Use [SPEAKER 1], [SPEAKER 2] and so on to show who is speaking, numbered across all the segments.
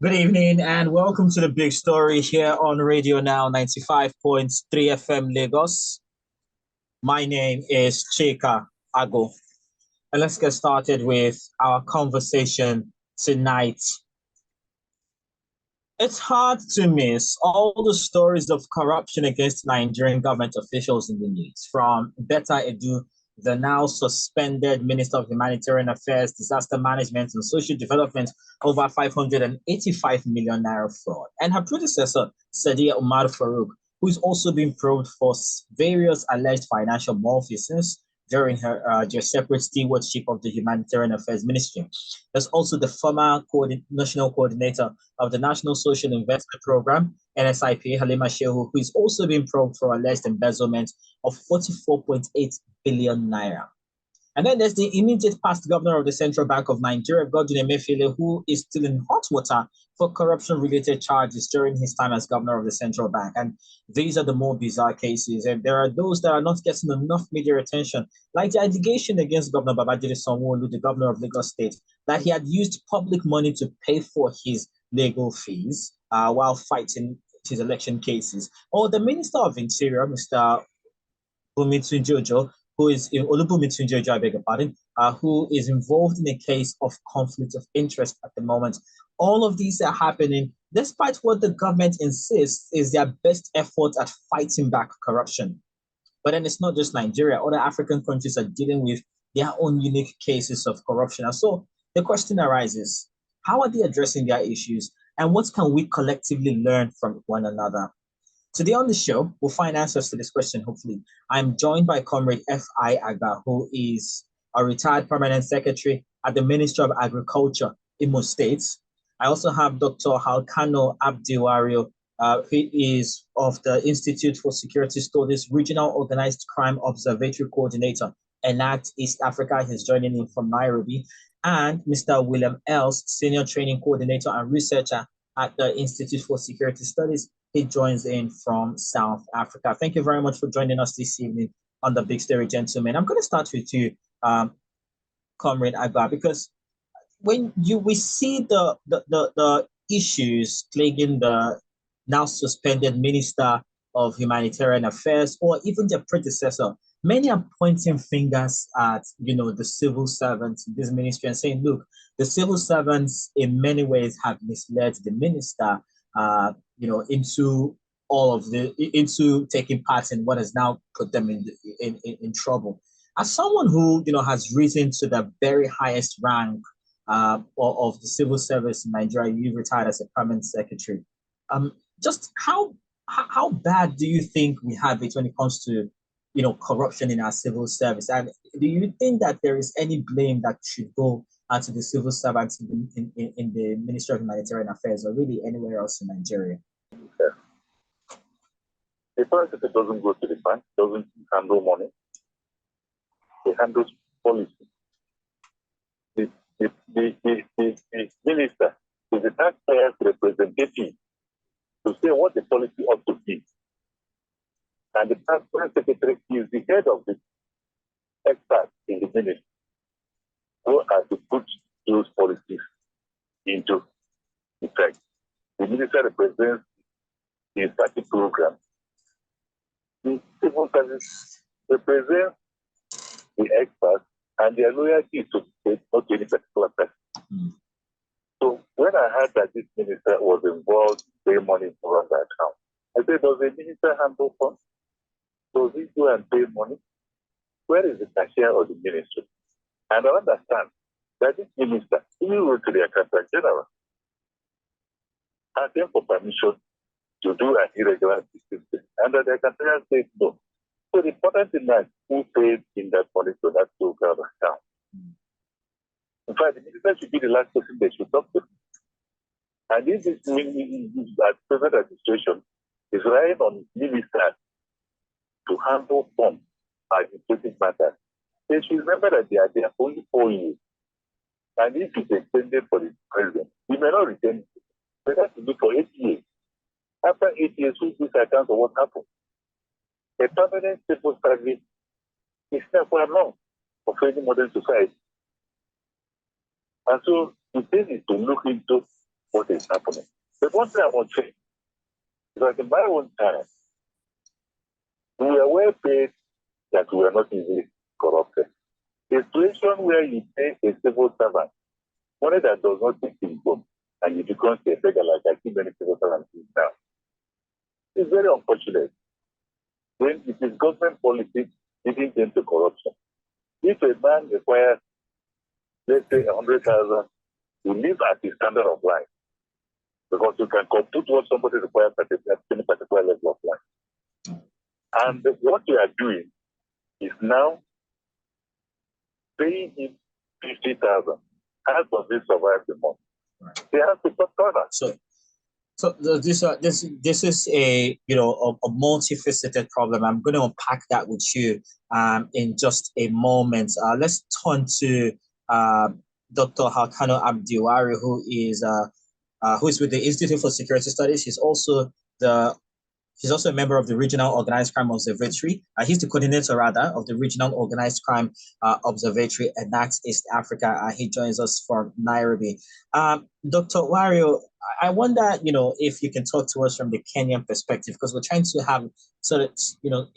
[SPEAKER 1] Good evening and welcome to the big story here on Radio Now 95.3 FM Lagos. My name is Chika Ago. And let's get started with our conversation tonight. It's hard to miss all the stories of corruption against Nigerian government officials in the news, from Betta Edu, the now suspended Minister of Humanitarian Affairs, Disaster Management and Social Development, over 585 million naira fraud, and her predecessor, Sadiya Umar Farouk, who is also being probed for various alleged financial malfeasance during her separate stewardship of the Humanitarian Affairs Ministry. There's also the former national coordinator of the National Social Investment Program, NSIP, Halima Shehu, who is also being probed for alleged embezzlement of 44.8 billion naira. And then there's the immediate past governor of the Central Bank of Nigeria, Godwin Emefiele, who is still in hot water for corruption-related charges during his time as governor of the Central Bank. And these are the more bizarre cases. And there are those that are not getting enough media attention, like the allegation against Governor Babajide Sanwo-Olu, the governor of Lagos State, that he had used public money to pay for his legal fees while fighting his election cases. Or the Minister of Interior, Mr. Bumi Tunjojo, who is in Olubumi Tunjojo, I beg your pardon, who is involved in a case of conflict of interest at the moment. All of these are happening despite what the government insists is their best effort at fighting back corruption. But then it's not just Nigeria. Other African countries are dealing with their own unique cases of corruption. And so the question arises, how are they addressing their issues? And what can we collectively learn from one another? Today on the show, we'll find answers to this question, hopefully. I'm joined by Comrade F.I. Aga, who is a retired permanent secretary at the Ministry of Agriculture in most states. I also have Dr. Halkano Abdiwario. He is of the Institute for Security Studies Regional Organized Crime Observatory Coordinator, ENACT East Africa. He's joining in from Nairobi. And Mr. William Els, Senior Training Coordinator and Researcher at the Institute for Security Studies. He joins in from South Africa. Thank you very much for joining us this evening on the Big Story, gentlemen. I'm going to start with you, Comrade Agba, because when we see the issues plaguing the now suspended Minister of Humanitarian Affairs or even their predecessor, many are pointing fingers at the civil servants in this ministry and saying, look, the civil servants in many ways have misled the minister into into taking part in what has now put them in trouble. As someone who has risen to the very highest rank of the civil service in Nigeria, you retired as a permanent secretary. Just how bad do you think we have it when it comes to corruption in our civil service? And do you think that there is any blame that should go to the civil servants in the Ministry of Humanitarian Affairs or really anywhere else in Nigeria?
[SPEAKER 2] Yeah. The president doesn't go to the bank, doesn't handle money. He handles policy. The minister is the taxpayer's representative to say what the policy ought to be. And the taxpayer secretary is the head of the experts in the ministry who are to put those policies into effect. The minister represents the party program. The civil service represents the experts and their loyalty to the state, not to any particular person. So when I heard that this minister was involved in paying money from the account, I said, does the minister handle funds? Does he go and pay money? Where is the cashier of the ministry? And I understand that this minister, he wrote to the accountant general, asking for permission to do an irregular activity. And the accountant said no. So the important thing is who paid in that money to that program account. In fact, the minister should be the last person they should talk to. And if this present administration is relying on ministers to handle funds administrative matters, they should remember that they are there only 4 years. And if it's extended for the president, he may not retain it. But that should be for 8 years. After 8 years, who gives account of what happened? A permanent civil service is never long of any modern society. And so the thing is to look into what is happening. But one thing I want to say, because in my own time, we were well paid that we are not easily corrupted. A situation where you pay a civil servant money that does not take his home and you become a beggar like I see many civil servants do now. It's very unfortunate when it is government policy leading them to corruption. If a man requires, let's say, 100,000 to live at the standard of life, because you can compute what somebody requires at any particular level of life. And what you are doing is now paying him 50,000. How does this survive the month? They have to cut corners.
[SPEAKER 1] So this is a a multifaceted problem. I'm going to unpack that with you in just a moment. Let's turn to Dr. Halkano Abdiwari, who is with the Institute for Security Studies. He's also a member of the Regional Organized Crime Observatory. He's the coordinator, of the Regional Organized Crime Observatory at NACS East Africa. He joins us from Nairobi. Dr. Wario, I wonder, if you can talk to us from the Kenyan perspective, because we're trying to have sort of,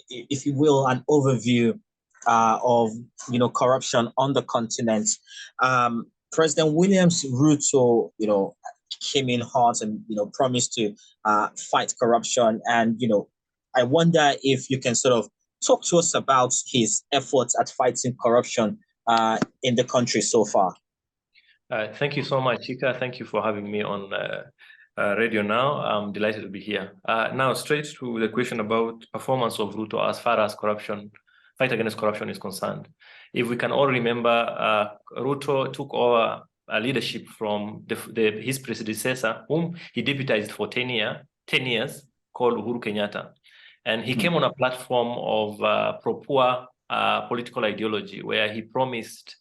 [SPEAKER 1] if you will, an overview of, corruption on the continent. President Williams Ruto, came in hot and promised to fight corruption, and I wonder if you can sort of talk to us about his efforts at fighting corruption in the country so far.
[SPEAKER 3] Thank you so much, Chika. Thank you for having me on radio now. I'm delighted to be here. Now, straight to the question about performance of Ruto as far as fight against corruption is concerned. If we can all remember, Ruto took over leadership from his predecessor, whom he deputized for 10 years, called Uhuru Kenyatta. And he came on a platform of pro-poor political ideology, where he promised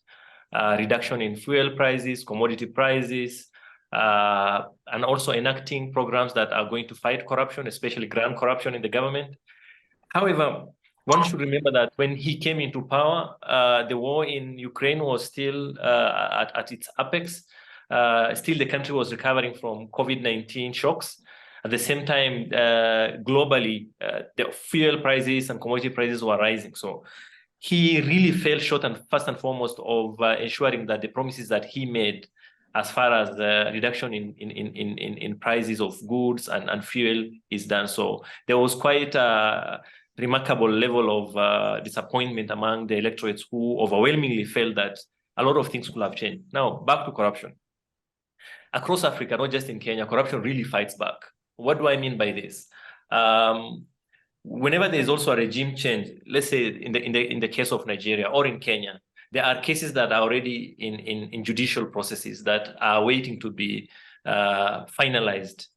[SPEAKER 3] reduction in fuel prices, commodity prices, and also enacting programs that are going to fight corruption, especially grand corruption in the government. However, one should remember that when he came into power, the war in Ukraine was still at its apex. Still, the country was recovering from COVID-19 shocks. At the same time, globally, the fuel prices and commodity prices were rising. So he really fell short, and first and foremost, of ensuring that the promises that he made as far as the reduction in prices of goods and fuel is done. So there was quite a remarkable level of disappointment among the electorates, who overwhelmingly felt that a lot of things could have changed. Now, back to corruption. Across Africa, not just in Kenya, corruption really fights back. What do I mean by this? Whenever there is also a regime change, let's say in the case of Nigeria or in Kenya, there are cases that are already in judicial processes that are waiting to be finalized.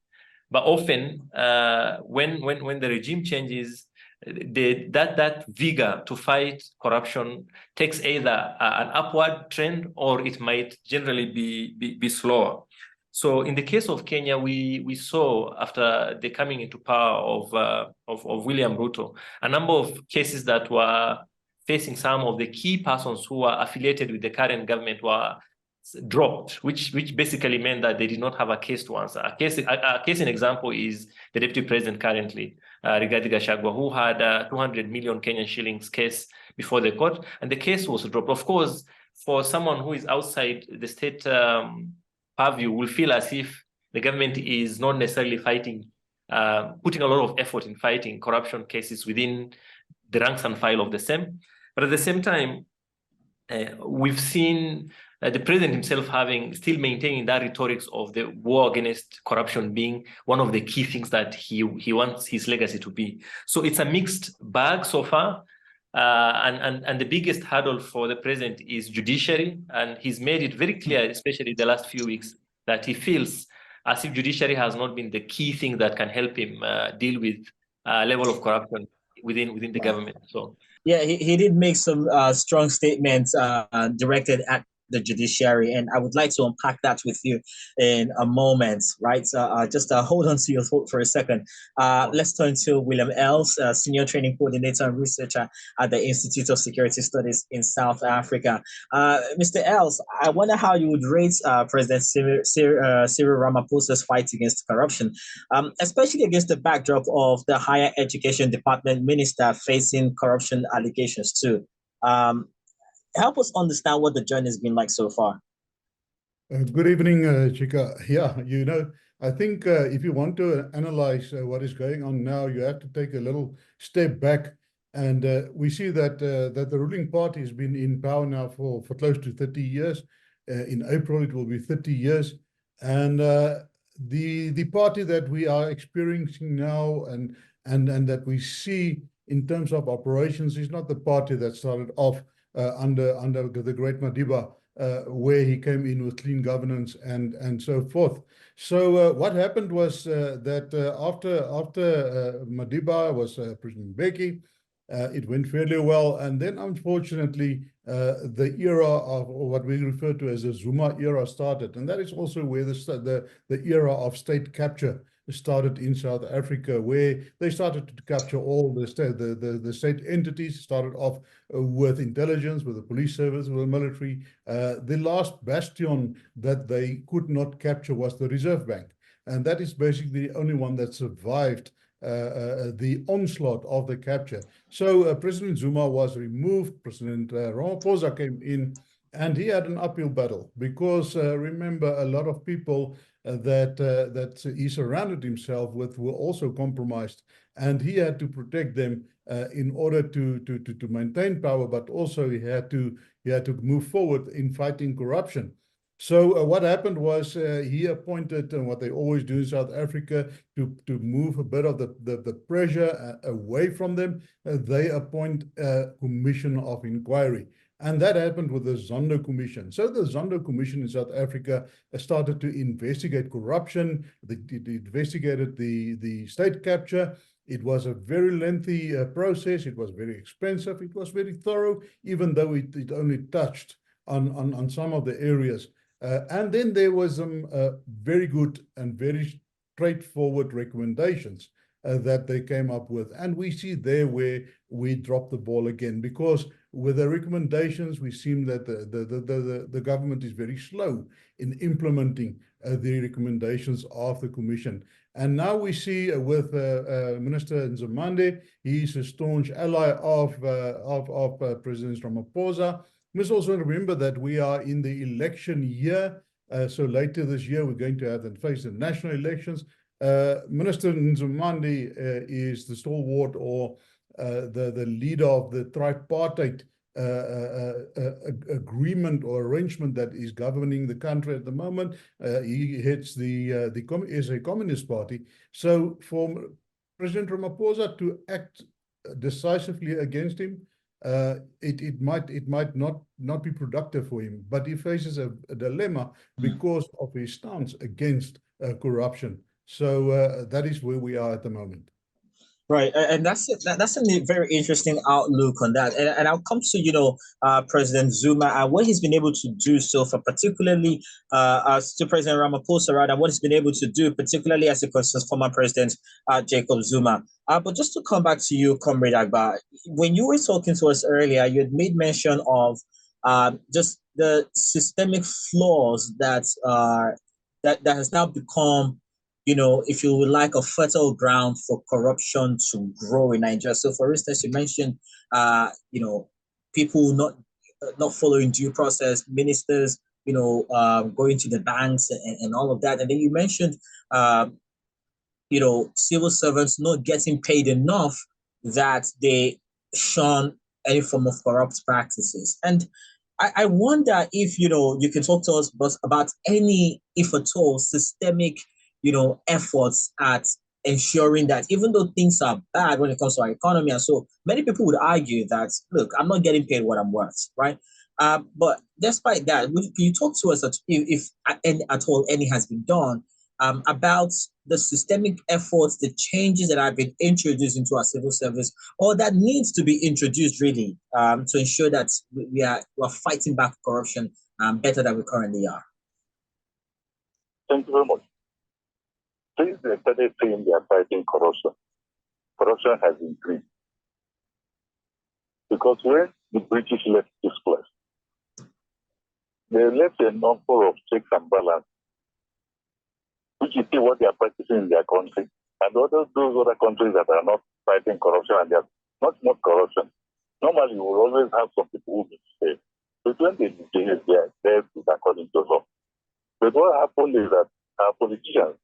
[SPEAKER 3] But often, when the regime changes, that vigor to fight corruption takes either an upward trend, or it might generally be slower. So in the case of Kenya, we saw, after the coming into power of William Ruto, a number of cases that were facing some of the key persons who were affiliated with the current government were dropped, which basically meant that they did not have a case to answer. A case in example is the deputy president currently, Rigathi Gachagua, who had a 200 million Kenyan shillings case before the court, and the case was dropped. Of course, for someone who is outside the state purview, will feel as if the government is not necessarily fighting, putting a lot of effort in fighting corruption cases within the ranks and file of the same. But at the same time, we've seen the president himself still maintaining that rhetoric of the war against corruption being one of the key things that he wants his legacy to be. So it's a mixed bag so far. And the biggest hurdle for the president is judiciary, and he's made it very clear, especially the last few weeks, that he feels as if judiciary has not been the key thing that can help him deal with level of corruption within the government. So
[SPEAKER 1] yeah, he did make some strong statements directed at the judiciary, and I would like to unpack that with you in a moment, right? Just hold on to your thought for a second. Let's turn to William Els, Senior Training Coordinator and Researcher at the Institute of Security Studies in South Africa. Mr. Els, I wonder how you would rate President Cyril Ramaphosa's fight against corruption, especially against the backdrop of the Higher Education Department Minister facing corruption allegations too. Help us understand what the journey has been like so far.
[SPEAKER 4] Good evening, Chika. Yeah, I think if you want to analyze what is going on now, you have to take a little step back. And we see that that the ruling party has been in power now for close to 30 years. In April, it will be 30 years. And the party that we are experiencing now and that we see in terms of operations is not the party that started off under the great Madiba, where he came in with clean governance and so forth. So what happened was that after Madiba was President Mbeki, it went fairly well. And then, unfortunately, the era of what we refer to as the Zuma era started. And that is also where the era of state capture started in South Africa, where they started to capture all the state entities. Started off with intelligence, with the police service, with the military. The last bastion that they could not capture was the Reserve Bank. And that is basically the only one that survived the onslaught of the capture. So President Zuma was removed, President Ramaphosa came in, and he had an uphill battle because remember, a lot of people that he surrounded himself with were also compromised, and he had to protect them in order to maintain power, but also he had to move forward in fighting corruption. So what happened was he appointed, what they always do in South Africa, to move a bit of the pressure away from them, they appoint a commission of inquiry. And that happened with the Zondo Commission. So the Zondo Commission in South Africa started to investigate corruption. It investigated the state capture. It was a very lengthy process. It was very expensive. It was very thorough, even though it only touched on some of the areas. And then there was some very good and very straightforward recommendations that they came up with. And we see there where we dropped the ball again, because with the recommendations, we seem that the government is very slow in implementing the recommendations of the commission. And now we see with Minister Nzimande, he's a staunch ally of President Ramaphosa. We must also remember that we are in the election year. So later this year, we're going to have to face the national elections. Minister Nzimande is the stalwart or the leader of the tripartite agreement or arrangement that is governing the country at the moment. He heads the SA Communist Party. So for President Ramaphosa to act decisively against him, it might not be productive for him, but he faces a dilemma because of his stance against corruption. So that is where we are at the moment.
[SPEAKER 1] Right, and that's a very interesting outlook on that. And I'll come to President Zuma and what he's been able to do so far, particularly to President Ramaphosa, rather, what he's been able to do, particularly as it concerns former President Jacob Zuma. But just to come back to you, Comrade Agba, when you were talking to us earlier, you had made mention of just the systemic flaws that has now become, if you would like, a fertile ground for corruption to grow in Nigeria. So, for instance, you mentioned, people not following due process, ministers, going to the banks and all of that. And then you mentioned, civil servants not getting paid enough that they shun any form of corrupt practices. And I wonder if, you can talk to us about any, if at all, systemic efforts at ensuring that even though things are bad when it comes to our economy, and so many people would argue that, look, I'm not getting paid what I'm worth, right? But despite that, can you talk to us if at all any has been done about the systemic efforts, the changes that have been introduced into our civil service, or that needs to be introduced really to ensure that we're fighting back corruption better than we currently are?
[SPEAKER 2] Thank you very much. Since they started saying they are fighting corruption, corruption has increased. Because when the British left this place, they left a number of checks and balances, which is what they are practicing in their country. And those other countries that are not fighting corruption and they are not more corruption, normally you will always have some people who misbehave. But when they misbehave, they are there according to law. But what happened is that our politicians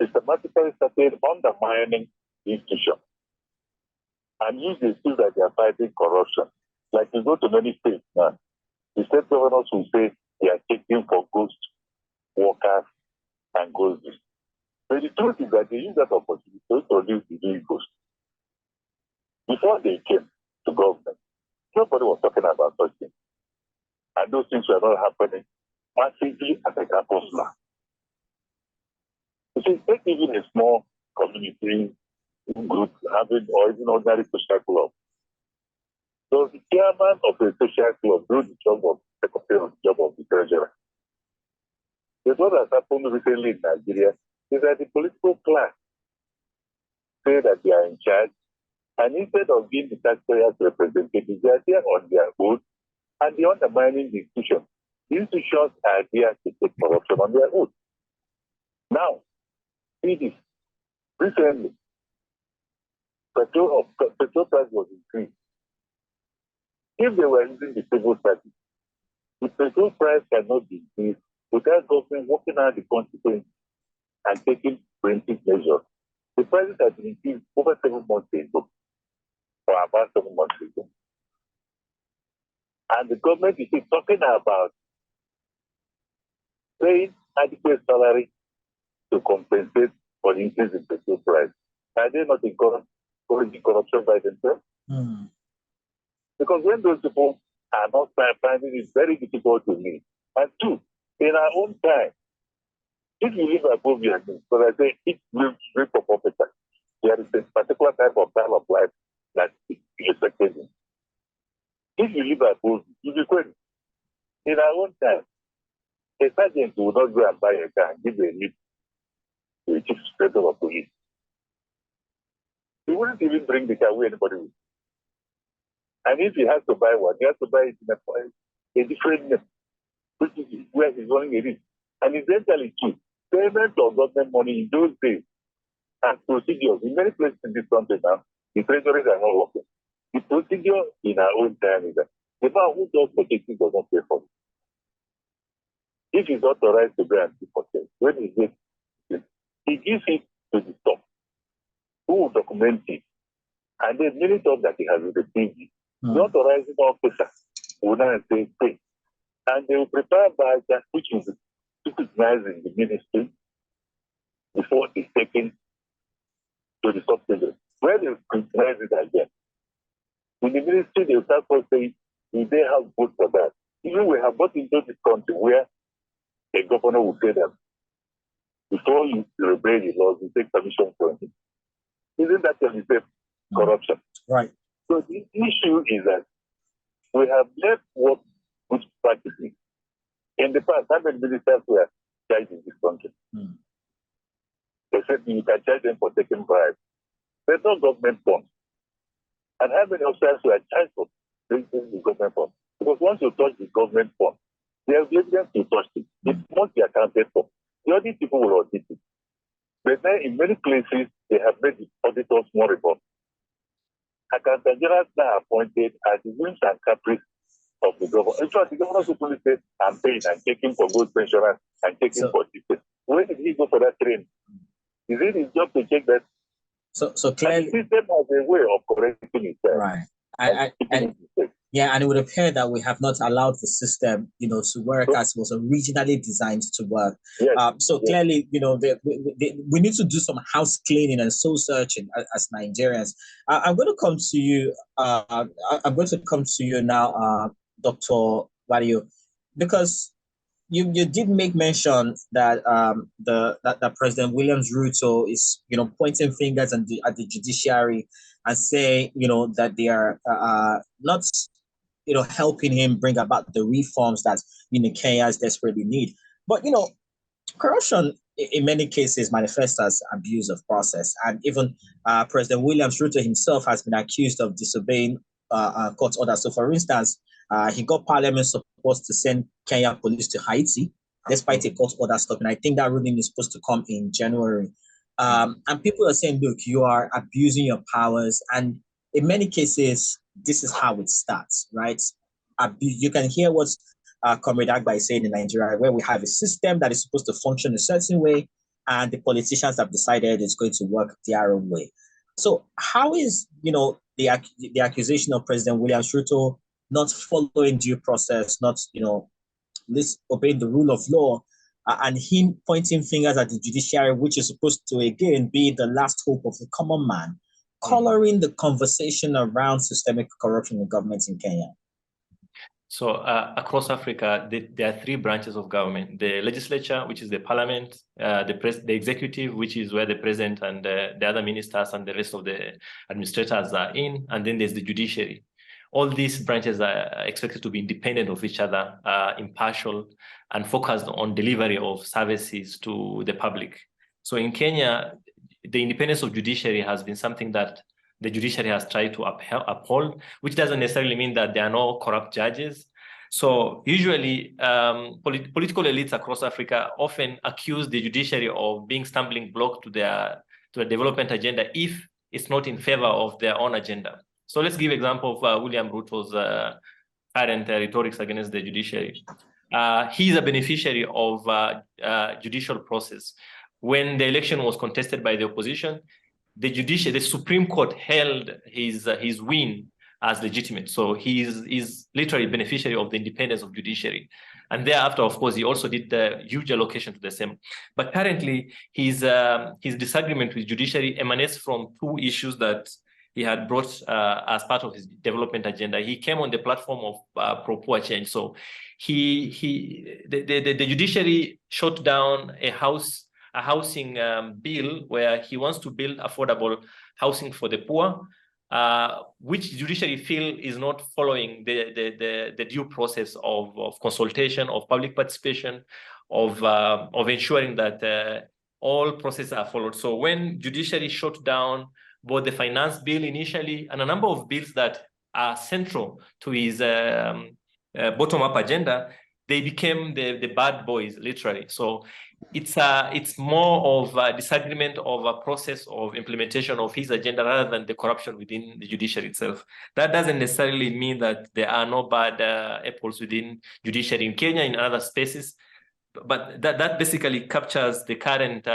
[SPEAKER 2] systematically started undermining the institution. And use the excuse that they are fighting corruption. Like you go to many states now, the state governors will say they are taking for ghost workers and ghosts. But the truth is that they use that opportunity to introduce the new ghost. Before they came to government, nobody was talking about such things. And those things were not happening massively as it happens now. You see, take even a small community group having or even ordinary social club. So the chairman of the social club do the job of secretary of the job of the treasurer. But what has happened recently in Nigeria is that the political class say that they are in charge, and instead of being the taxpayers' representatives, they are there on their own, and they are undermining the institution. The institutions are there to take corruption on their own. Now, see this. Recently, petrol price was increased. If they were using the civil service, the petrol price cannot be increased without government working out the consequences and taking preventive measures. The prices have been increased over 7 months ago, or about 7 months ago. And the government is still talking about paying adequate salary to compensate for the increase in petrol price. Are they not encouraging corruption by themselves?
[SPEAKER 1] Mm.
[SPEAKER 2] Because when those people are not finding it very difficult to meet. And two, in our own time, if you live above your means, so I say it will rip up appetite. There is a particular type of life that is expected. If you live above, you will be quit. In our own time, a sergeant will not go and buy a car and give a lift to a chief inspector of police. He wouldn't even bring the car where anybody will. And if he has to buy one, he has to buy it in a different name, which is where he's running a risk. And essentially, too, payment of government money in those days and procedures in many places in this country now, the treasuries are not working. The procedure in our own time is that the man who does purchasing does not pay for it. If he's authorized to go and do purchase, when he gets it, he gives it to the top, who will document it. And the minute of that he has received it, the authorizing officer will now say, pay. And they will prepare by that which is recognized in the ministry before it's taken to the subsidy. Where they recognize it again. In the ministry, they will start saying, do they have vote for that? Even we have got into this country where a governor will say that before you obey the laws, you take permission from him. Isn't that when you say corruption?
[SPEAKER 1] Right.
[SPEAKER 2] So the issue is that we have left what good practices. In the past, how many ministers were charged in this country? They said you can charge them for taking bribes. There's no government funds. And how many officers were charged for taking the government funds? Because once you touch the government fund, they have evidence to touch it. It must be accounted for. The audit people will audit it. But then in many places, they have made the auditors more involved. Accountant generals now appointed as the whims and caprice of the government. In fact, the governor simply said, I'm paying and taking for good pensioners and taking for this. Where did he go for that training? Is it his job to check that?
[SPEAKER 1] So clearly,
[SPEAKER 2] the system has a way of correcting itself.
[SPEAKER 1] Right. And it would appear that we have not allowed the system, to work as it was originally designed to work.
[SPEAKER 2] Yes.
[SPEAKER 1] Clearly, we need to do some house cleaning and soul searching as Nigerians. I'm going to come to you. I'm going to come to you now, Dr. Wario, because you did make mention that that President Williams Ruto is pointing fingers at the judiciary and saying that they are not helping him bring about the reforms that Kenyans desperately need. But corruption in many cases manifests as abuse of process, and even President William Ruto himself has been accused of disobeying court orders. So, for instance, he got Parliament supposed to send Kenya police to Haiti, despite a court order stopping. I think that ruling is supposed to come in January. And people are saying, look, you are abusing your powers. And in many cases, this is how it starts, right? You can hear what Comrade Agba is saying in Nigeria, where we have a system that is supposed to function a certain way, and the politicians have decided it's going to work their own way. So how is, the accusation of President William Ruto not following due process, not, obeying the rule of law, and him pointing fingers at the judiciary, which is supposed to, again, be the last hope of the common man, coloring the conversation around systemic corruption in government in Kenya?
[SPEAKER 3] So across Africa, there are three branches of government: the legislature, which is the parliament, the executive, which is where the president and the other ministers and the rest of the administrators are in, and then there's the judiciary. All these branches are expected to be independent of each other, impartial, and focused on delivery of services to the public. So in Kenya, the independence of judiciary has been something that the judiciary has tried to uphold, which doesn't necessarily mean that there are no corrupt judges. So usually political elites across Africa often accuse the judiciary of being stumbling block to the development agenda if it's not in favor of their own agenda. So let's give example of William Ruto's current rhetorics against the judiciary. He is a beneficiary of judicial process. When the election was contested by the opposition, the Supreme Court held his win as legitimate. So he's literally beneficiary of the independence of judiciary. And thereafter, of course, he also did the huge allocation to the same. But currently, his disagreement with judiciary emanates from two issues that he had brought as part of his development agenda. He came on the platform of pro-poor change. So the judiciary shut down a housing bill where he wants to build affordable housing for the poor, which judiciary feel is not following the due process of consultation, of public participation, of ensuring that all processes are followed. So when judiciary shut down both the finance bill initially and a number of bills that are central to his bottom-up agenda, they became the bad boys, literally. So it's more of a disagreement of a process of implementation of his agenda rather than the corruption within the judiciary itself. That doesn't necessarily mean that there are no bad apples within judiciary in Kenya, in other spaces, but that basically captures the current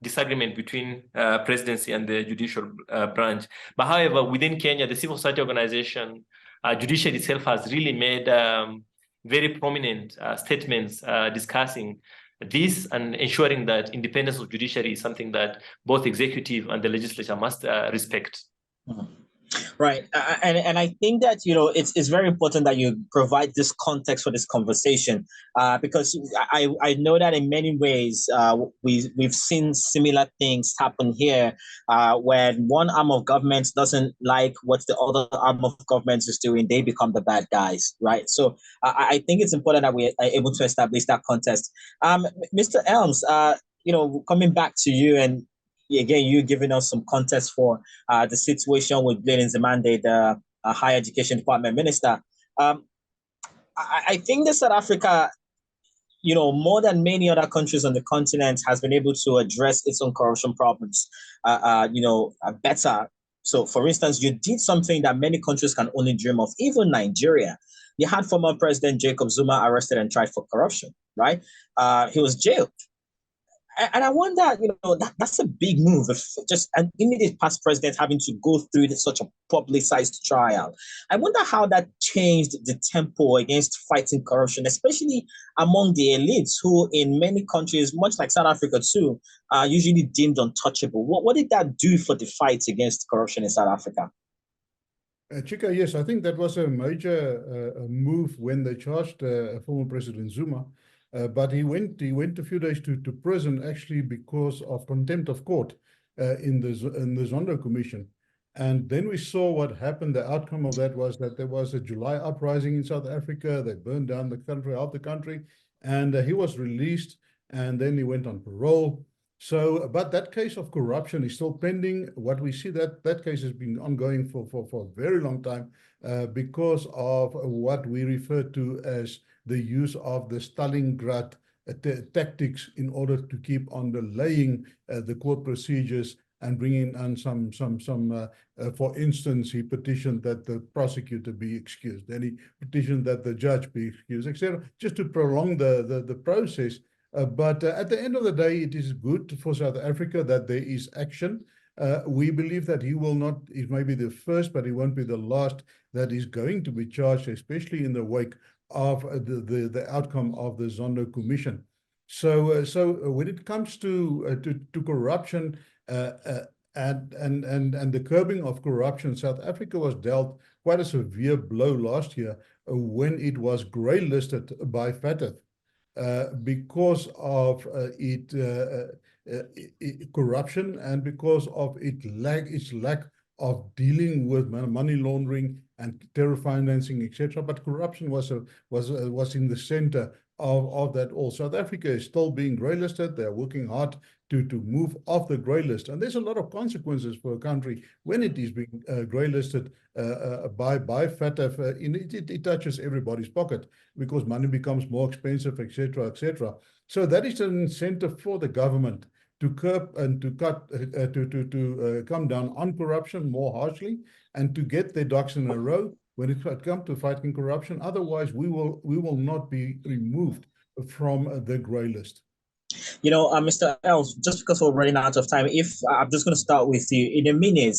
[SPEAKER 3] disagreement between presidency and the judicial branch. But however, within Kenya, the civil society organization, judiciary itself has really made very prominent statements discussing this and ensuring that independence of judiciary is something that both executive and the legislature must respect.
[SPEAKER 1] Mm-hmm. Right. And I think that, it's very important that you provide this context for this conversation, because I know that in many ways we've seen similar things happen here when one arm of government doesn't like what the other arm of government is doing, they become the bad guys. Right. So I think it's important that we are able to establish that context. Mr. Elmes, coming back to you, and again, you giving us some context for the situation with Blade Nzimande, the Higher Education Department Minister. I think that South Africa, more than many other countries on the continent, has been able to address its own corruption problems, better. So, for instance, you did something that many countries can only dream of, even Nigeria. You had former President Jacob Zuma arrested and tried for corruption, right? He was jailed. And I wonder, that's a big move. If just an immediate past president having to go through such a publicized trial. I wonder how that changed the tempo against fighting corruption, especially among the elites who in many countries, much like South Africa too, are usually deemed untouchable. What did that do for the fight against corruption in South Africa?
[SPEAKER 4] Chika, yes, I think that was a major move when they charged former President Zuma. But he went a few days to prison actually because of contempt of court in the Zondo Commission. And then we saw what happened. The outcome of that was that there was a July uprising in South Africa. They burned down the country, half the country, and he was released, and then he went on parole. So, but that case of corruption is still pending. What we see that case has been ongoing for a very long time because of what we refer to as the use of the Stalingrad tactics in order to keep on delaying the court procedures and bringing in some for instance, he petitioned that the prosecutor be excused, then he petitioned that the judge be excused, etc., just to prolong the process. But at the end of the day, it is good for South Africa that there is action. We believe that he will not, it may be the first, but he won't be the last that is going to be charged, especially in the wake of the outcome of the Zondo Commission. So when it comes to corruption, and the curbing of corruption, South Africa was dealt quite a severe blow last year when it was grey-listed by FATF because of corruption and because of its lack of dealing with money laundering and terror financing, etc. But corruption was in the center of that all. South Africa is still being grey-listed. They're working hard to move off the grey list. And there's a lot of consequences for a country when it is being grey-listed by FATF. It touches everybody's pocket because money becomes more expensive, etc., etc. So that is an incentive for the government to curb and to cut, to come down on corruption more harshly and to get their ducks in a row when it comes to fighting corruption. Otherwise, we will not be removed from the grey list.
[SPEAKER 1] You know, Mr. Els, just because we're running out of time, if I'm just going to start with you in a minute,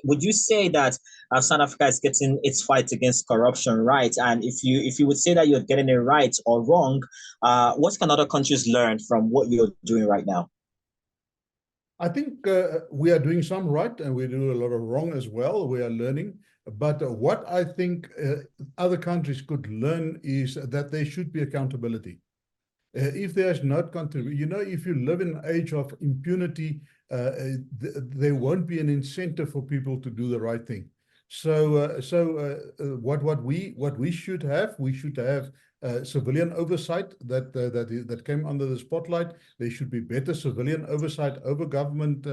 [SPEAKER 1] would you say that South Africa is getting its fight against corruption right? And if you would say that you're getting it right or wrong, what can other countries learn from what you're doing right now?
[SPEAKER 4] I think we are doing some right and we do a lot of wrong as well. We are learning. But what I think other countries could learn is that there should be accountability. If there's not contribution, you know, if you live in an age of impunity, there won't be an incentive for people to do the right thing. So what we should have civilian oversight that came under the spotlight. There should be better civilian oversight over government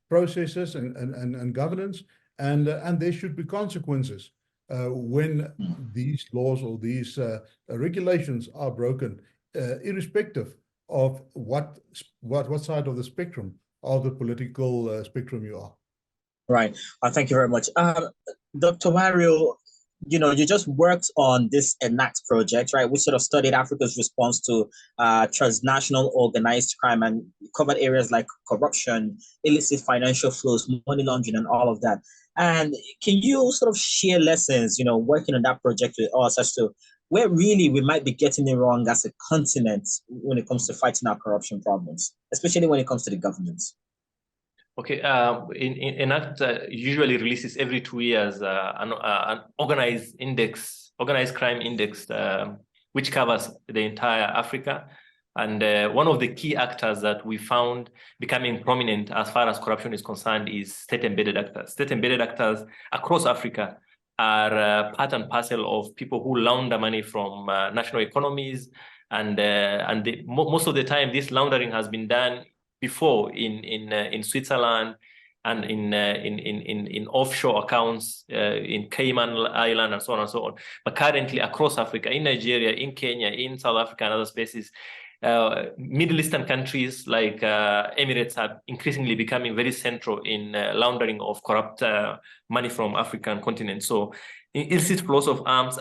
[SPEAKER 4] processes and governance, and there should be consequences when these laws or these regulations are broken. Irrespective of what side of the spectrum, of the political spectrum you are.
[SPEAKER 1] Right. Thank you very much. Dr. Wario, you know, you just worked on this ENACT project, right, which sort of studied Africa's response to transnational organized crime and covered areas like corruption, illicit financial flows, money laundering, and all of that. And can you sort of share lessons, you know, working on that project with us as to where really we might be getting it wrong as a continent when it comes to fighting our corruption problems, especially when it comes to the governments?
[SPEAKER 3] Okay, ENACT usually releases every 2 years an organized crime index, which covers the entire Africa. And one of the key actors that we found becoming prominent as far as corruption is concerned is state-embedded actors. State-embedded actors across Africa are part and parcel of people who launder money from national economies, and most of the time this laundering has been done before in Switzerland and in offshore accounts in Cayman Island and so on and so on. But currently across Africa, in Nigeria, in Kenya, in South Africa and other spaces, Middle Eastern countries like Emirates are increasingly becoming very central in laundering of corrupt money from African continent. So illicit flows of arms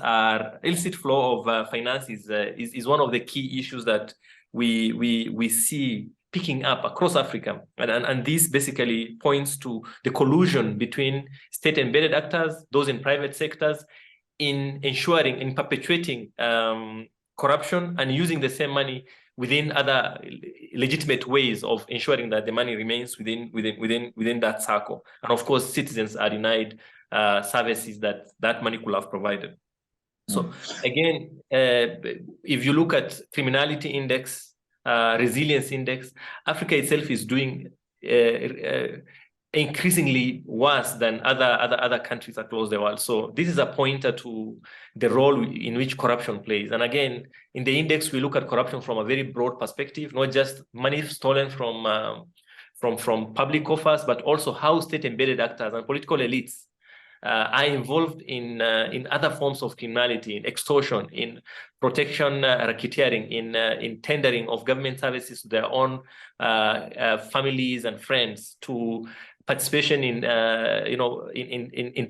[SPEAKER 3] illicit flow of finance is one of the key issues that we see picking up across Africa. And this basically points to the collusion between state-embedded actors, those in private sectors, in perpetuating corruption and using the same money within other legitimate ways of ensuring that the money remains within that circle. And of course, citizens are denied services that money could have provided. So again, if you look at criminality index, resilience index, Africa itself is doing increasingly worse than other countries across the world. So this is a pointer to the role in which corruption plays. And again, in the index, we look at corruption from a very broad perspective, not just money stolen from public coffers, but also how state-embedded actors and political elites are involved in other forms of criminality, in extortion, in protection racketeering, in tendering of government services to their own families and friends, to participation in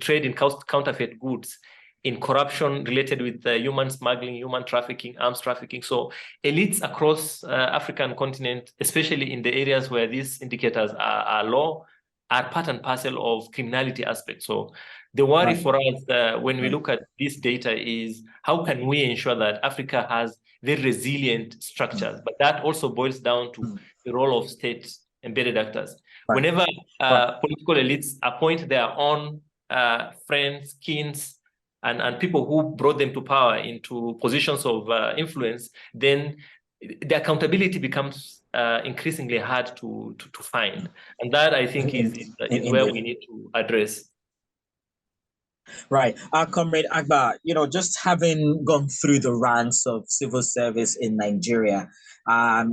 [SPEAKER 3] trade in counterfeit goods, in corruption related with human smuggling, human trafficking, arms trafficking. So elites across African continent, especially in the areas where these indicators are low, are part and parcel of criminality aspects. So the worry for us when we look at this data is how can we ensure that Africa has very resilient structures? But that also boils down to the role of state-embedded actors. Whenever political elites appoint their own friends, kins, and people who brought them to power into positions of influence, then the accountability becomes increasingly hard to find. And that, I think, is where we need to address.
[SPEAKER 1] Right. Comrade Agba, just having gone through the ranks of civil service in Nigeria,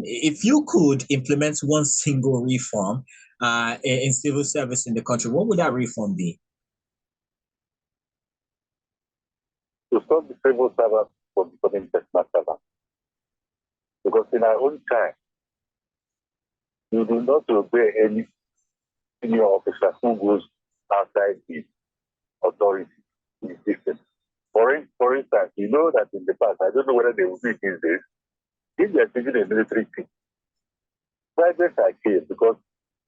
[SPEAKER 1] if you could implement one single reform in civil service in the country, what would that reform be?
[SPEAKER 2] To stop the civil servants from becoming personal servants. Because in our own time, you do not obey any senior officer who goes outside the authority in the system. For instance, you know that in the past, I don't know whether they will do it these days, if they are taking a military thing, privates are killed because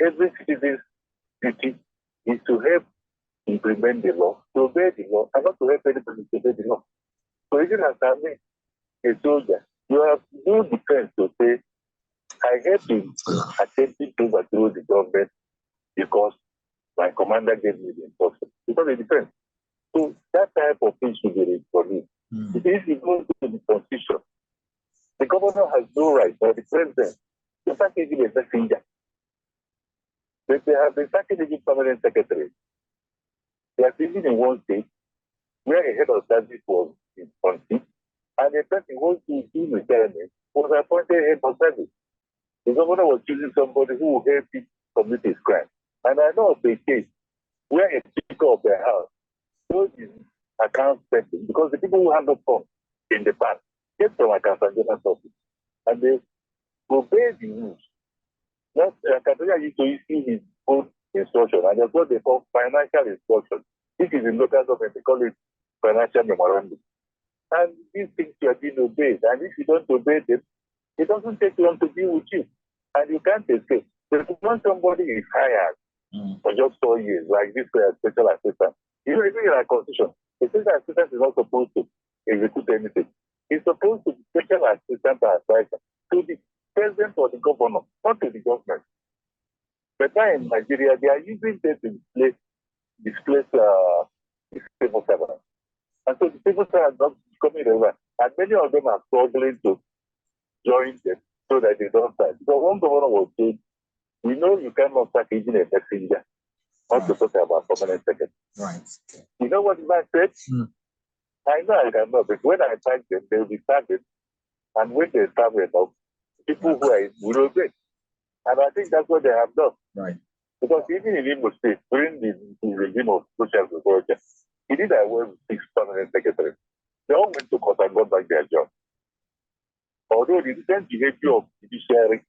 [SPEAKER 2] every citizen's duty is to help implement the law, to obey the law, and not to help anybody to obey the law. So even as a soldier, you have no defense to say, I helped in attempting to overthrow the government because my commander gave me the instruction. Because it depends. So that type of thing should be introduced. If you go to the constitution, the governor has no right, or the president, to start taking a messenger. But they have been starting a permanent secretary. They are living in one state where a head of service was in conflict, and a person who was in retirement was appointed head of service. The governor was choosing somebody who will help him commit his crime. And I know of a case where a speaker of their house told his account setting because the people who handled funds in the past came from account general office and they obeyed the rules. Not Account used to issue his own instruction, and that's what they call financial instruction. This is in local government, they call it financial memorandum. And these things are being obeyed, and if you don't obey them, it doesn't take long to deal with you, and you can't escape. But when somebody is hired for just 4 years, like this special assistant, even in our constitution, the special assistant is not supposed to execute anything. He's supposed to be special assistant or advisor to the president or the governor, not to the government. But now in Nigeria, they are using them to displace civil servants. And so the civil servants are not becoming relevant. And many of them are struggling to join them so that they don't die. So one governor was saying, we know you cannot start even a messenger, not to talk about permanent secretary.
[SPEAKER 1] Right.
[SPEAKER 2] You know what the man said? I know I cannot, but when I thank them, they will be starving. And when they starve enough, people who are in will obey. And I think that's what they have done.
[SPEAKER 1] Right.
[SPEAKER 2] Because even in Imo State, during the regime of social revolution, he did away with 6 permanent secretaries. They all went to court and got back their job. Although the recent behavior of judiciary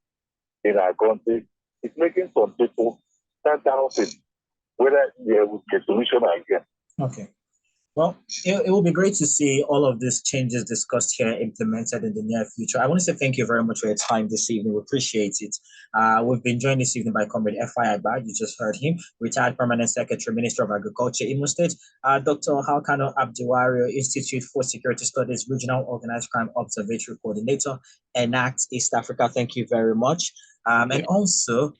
[SPEAKER 2] in our country is making some people start doubting whether there will be a solution again.
[SPEAKER 1] Okay. Well, it will be great to see all of these changes discussed here implemented in the near future. I want to say thank you very much for your time this evening. We appreciate it. We've been joined this evening by Comrade F.I. Agba. You just heard him, retired Permanent Secretary, Minister of Agriculture, Imo State. Dr. Halkano Abdiwario, Institute for Security Studies, Regional Organized Crime Observatory Coordinator, ENACT East Africa. Thank you very much. And also,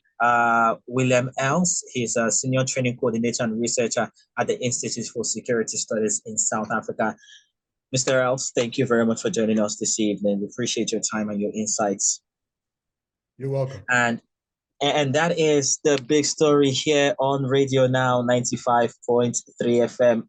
[SPEAKER 1] William Els, he's a Senior Training Coordinator and Researcher at the Institute for Security Studies in South Africa. Mr. Els, thank you very much for joining us this evening. We appreciate your time and your insights.
[SPEAKER 4] You're welcome.
[SPEAKER 1] And And that is the big story here on Radio Now 95.3 FM.